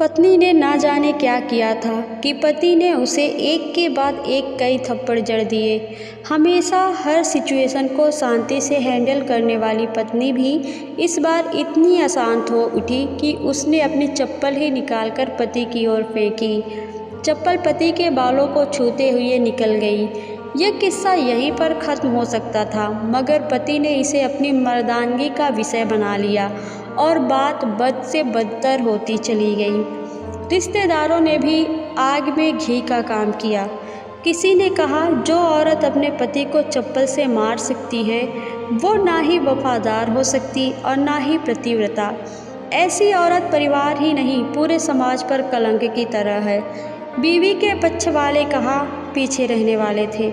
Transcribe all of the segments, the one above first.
पत्नी ने ना जाने क्या किया था कि पति ने उसे एक के बाद एक कई थप्पड़ जड़ दिए। हमेशा हर सिचुएशन को शांति से हैंडल करने वाली पत्नी भी इस बार इतनी अशांत हो उठी कि उसने अपनी चप्पल ही निकालकर पति की ओर फेंकी। चप्पल पति के बालों को छूते हुए निकल गई। यह किस्सा यहीं पर ख़त्म हो सकता था, मगर पति ने इसे अपनी मर्दानगी का विषय बना लिया और बात बद से बदतर होती चली गई। रिश्तेदारों ने भी आग में घी का काम किया। किसी ने कहा, जो औरत अपने पति को चप्पल से मार सकती है वो ना ही वफादार हो सकती और ना ही पतिव्रता। ऐसी औरत परिवार ही नहीं पूरे समाज पर कलंक की तरह है। बीवी के पक्ष वाले कहा पीछे रहने वाले थे।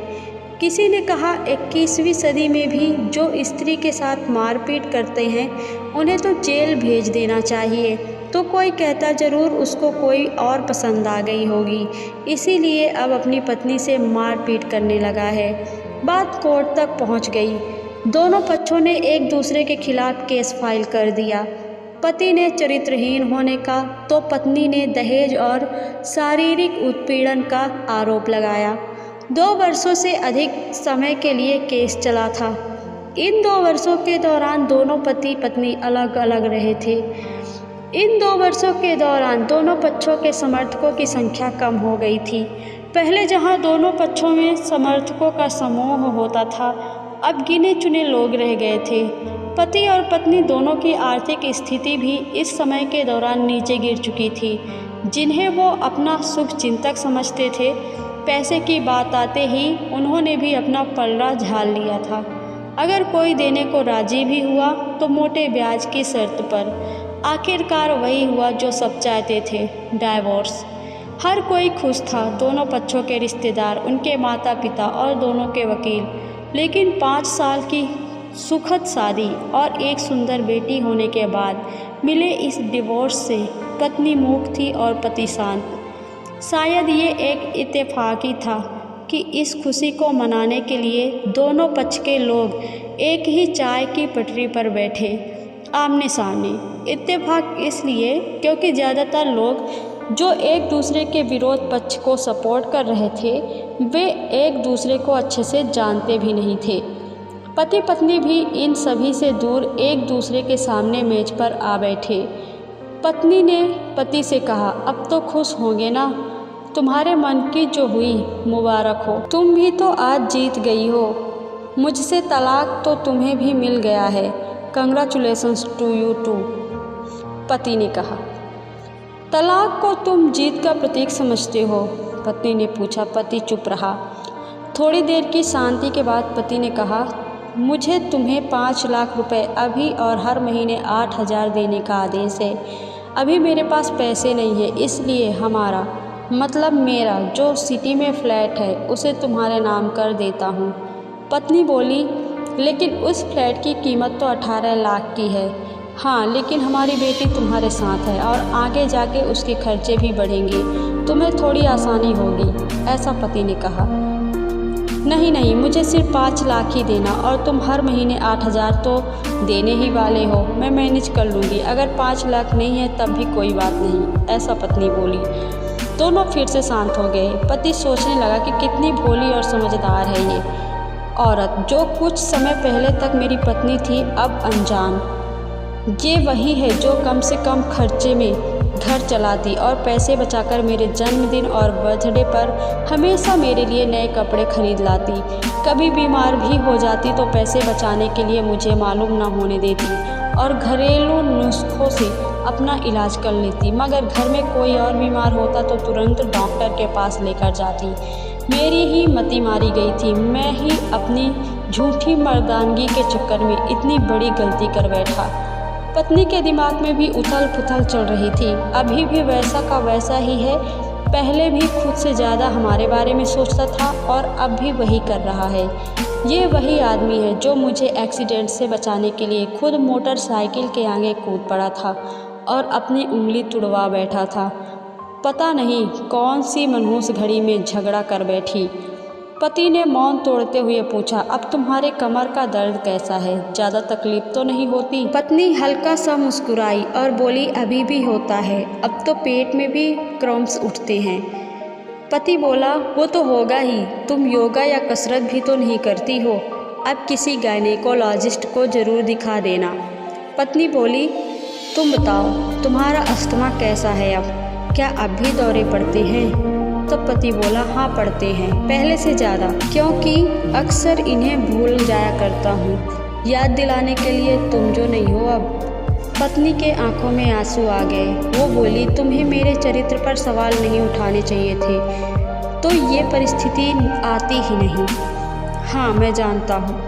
किसी ने कहा 21वीं सदी में भी जो स्त्री के साथ मारपीट करते हैं उन्हें तो जेल भेज देना चाहिए। तो कोई कहता ज़रूर उसको कोई और पसंद आ गई होगी, इसीलिए अब अपनी पत्नी से मारपीट करने लगा है। बात कोर्ट तक पहुंच गई। दोनों पक्षों ने एक दूसरे के खिलाफ केस फाइल कर दिया। पति ने चरित्रहीन होने का तो पत्नी ने दहेज और शारीरिक उत्पीड़न का आरोप लगाया। 2 वर्षों से अधिक समय के लिए केस चला था। इन 2 वर्षों के दौरान दोनों पति पत्नी अलग अलग रहे थे। इन 2 वर्षों के दौरान दोनों पक्षों के समर्थकों की संख्या कम हो गई थी। पहले जहां दोनों पक्षों में समर्थकों का समूह होता था, अब गिने चुने लोग रह गए थे। पति और पत्नी दोनों की आर्थिक स्थिति भी इस समय के दौरान नीचे गिर चुकी थी। जिन्हें वो अपना शुभ चिंतक समझते थे, पैसे की बात आते ही उन्होंने भी अपना पलड़ा झाड़ लिया था। अगर कोई देने को राजी भी हुआ तो मोटे ब्याज की शर्त पर। आखिरकार वही हुआ जो सब चाहते थे, डाइवोर्स। हर कोई खुश था, दोनों पक्षों के रिश्तेदार, उनके माता पिता और दोनों के वकील। लेकिन 5 साल की सुखद शादी और एक सुंदर बेटी होने के बाद मिले इस डिवोर्स से पत्नी मूक थी और पति शांत। शायद ये एक इत्तेफाक ही था कि इस खुशी को मनाने के लिए दोनों पक्ष के लोग एक ही चाय की पटरी पर बैठे, आमने सामने। इत्तेफाक इसलिए क्योंकि ज़्यादातर लोग जो एक दूसरे के विरोध पक्ष को सपोर्ट कर रहे थे, वे एक दूसरे को अच्छे से जानते भी नहीं थे। पति पत्नी भी इन सभी से दूर एक दूसरे के सामने मेज पर आ बैठे। पत्नी ने पति से कहा, अब तो खुश होंगे ना? तुम्हारे मन की जो हुई मुबारक हो। तुम भी तो आज जीत गई हो। मुझसे तलाक तो तुम्हें भी मिल गया है। Congratulations to you too. पति ने कहा। तलाक को तुम जीत का प्रतीक समझते हो? पत्नी ने पूछा। पति चुप रहा। थोड़ी देर की शांति के बाद पति ने कहा, मुझे तुम्हें 5 लाख रुपए अभी और हर महीने 8,000 देने का आदेश है। अभी मेरे पास पैसे नहीं है, इसलिए हमारा मतलब मेरा जो सिटी में फ्लैट है उसे तुम्हारे नाम कर देता हूँ। पत्नी बोली, लेकिन उस फ्लैट की कीमत तो 18 लाख की है। हाँ, लेकिन हमारी बेटी तुम्हारे साथ है और आगे जाके उसके खर्चे भी बढ़ेंगे, तुम्हें थोड़ी आसानी होगी, ऐसा पति ने कहा। नहीं नहीं, मुझे सिर्फ 5 लाख ही देना और तुम हर महीने 8,000 तो देने ही वाले हो। मैं मैनेज कर लूँगी। अगर 5 लाख नहीं है तब भी कोई बात नहीं, ऐसा पत्नी बोली। दोनों फिर से शांत हो गए। पति सोचने लगा कि कितनी भोली और समझदार है ये औरत, जो कुछ समय पहले तक मेरी पत्नी थी अब अनजान। ये वही है जो कम से कम खर्चे में घर चलाती और पैसे बचाकर मेरे जन्मदिन और बर्थडे पर हमेशा मेरे लिए नए कपड़े खरीद लाती। कभी बीमार भी हो जाती तो पैसे बचाने के लिए मुझे मालूम ना होने देती और घरेलू नुस्खों से अपना इलाज कर लेती। मगर घर में कोई और बीमार होता तो तुरंत डॉक्टर के पास लेकर जाती। मेरी ही मति मारी गई थी। मैं ही अपनी झूठी मर्दानगी के चक्कर में इतनी बड़ी गलती कर बैठा। पत्नी के दिमाग में भी उथल पुथल चल रही थी। अभी भी वैसा का वैसा ही है। पहले भी खुद से ज़्यादा हमारे बारे में सोचता था और अब भी वही कर रहा है। ये वही आदमी है जो मुझे एक्सीडेंट से बचाने के लिए खुद मोटरसाइकिल के आगे कूद पड़ा था और अपनी उंगली तुड़वा बैठा था। पता नहीं कौन सी मनहूस घड़ी में झगड़ा कर बैठी। पति ने मौन तोड़ते हुए पूछा, अब तुम्हारे कमर का दर्द कैसा है? ज़्यादा तकलीफ तो नहीं होती? पत्नी हल्का सा मुस्कुराई और बोली, अभी भी होता है, अब तो पेट में भी क्रम्स उठते हैं। पति बोला, वो तो होगा ही, तुम योगा या कसरत भी तो नहीं करती हो, अब किसी गायनेकोलॉजिस्ट को ज़रूर दिखा देना। पत्नी बोली, तुम बताओ तुम्हारा अस्थमा कैसा है अब? क्या अब भी दौरे पड़ते हैं? तो पति बोला, हाँ पड़ते हैं, पहले से ज़्यादा, क्योंकि अक्सर इन्हें भूल जाया करता हूँ, याद दिलाने के लिए तुम जो नहीं हो अब। पत्नी के आंखों में आंसू आ गए। वो बोली, तुम्हें मेरे चरित्र पर सवाल नहीं उठाने चाहिए थे, तो ये परिस्थिति आती ही नहीं। हाँ मैं जानता हूँ,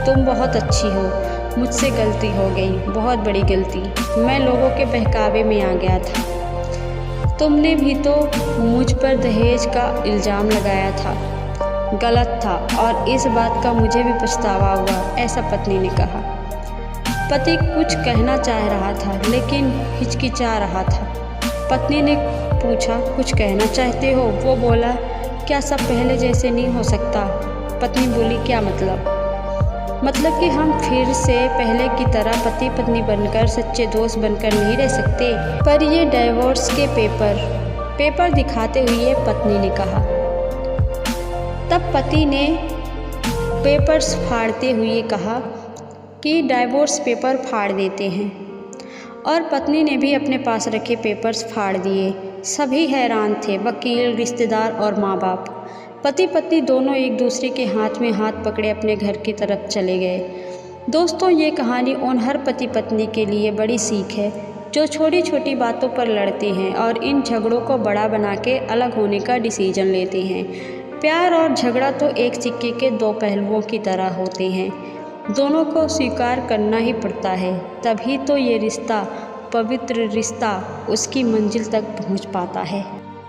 तुम बहुत अच्छी हो, मुझसे गलती हो गई, बहुत बड़ी गलती, मैं लोगों के बहकावे में आ गया था। तुमने भी तो मुझ पर दहेज का इल्ज़ाम लगाया था, गलत था, और इस बात का मुझे भी पछतावा हुआ, ऐसा पत्नी ने कहा। पति कुछ कहना चाह रहा था लेकिन हिचकिचा रहा था। पत्नी ने पूछा, कुछ कहना चाहते हो? वो बोला, क्या सब पहले जैसे नहीं हो सकता? पत्नी बोली, क्या मतलब? मतलब कि हम फिर से पहले की तरह पति पत्नी बनकर, सच्चे दोस्त बनकर नहीं रह सकते? पर ये डाइवोर्स के पेपर दिखाते हुए पत्नी ने कहा। तब पति ने पेपर्स फाड़ते हुए कहा कि डाइवोर्स पेपर फाड़ देते हैं, और पत्नी ने भी अपने पास रखे पेपर्स फाड़ दिए। सभी हैरान थे, वकील, रिश्तेदार और माँ बाप। पति पत्नी दोनों एक दूसरे के हाथ में हाथ पकड़े अपने घर की तरफ चले गए। दोस्तों, ये कहानी उन हर पति पत्नी के लिए बड़ी सीख है जो छोटी छोटी बातों पर लड़ते हैं और इन झगड़ों को बड़ा बना के अलग होने का डिसीजन लेते हैं। प्यार और झगड़ा तो एक सिक्के के दो पहलुओं की तरह होते हैं, दोनों को स्वीकार करना ही पड़ता है, तभी तो ये रिश्ता, पवित्र रिश्ता, उसकी मंजिल तक पहुंच पाता है।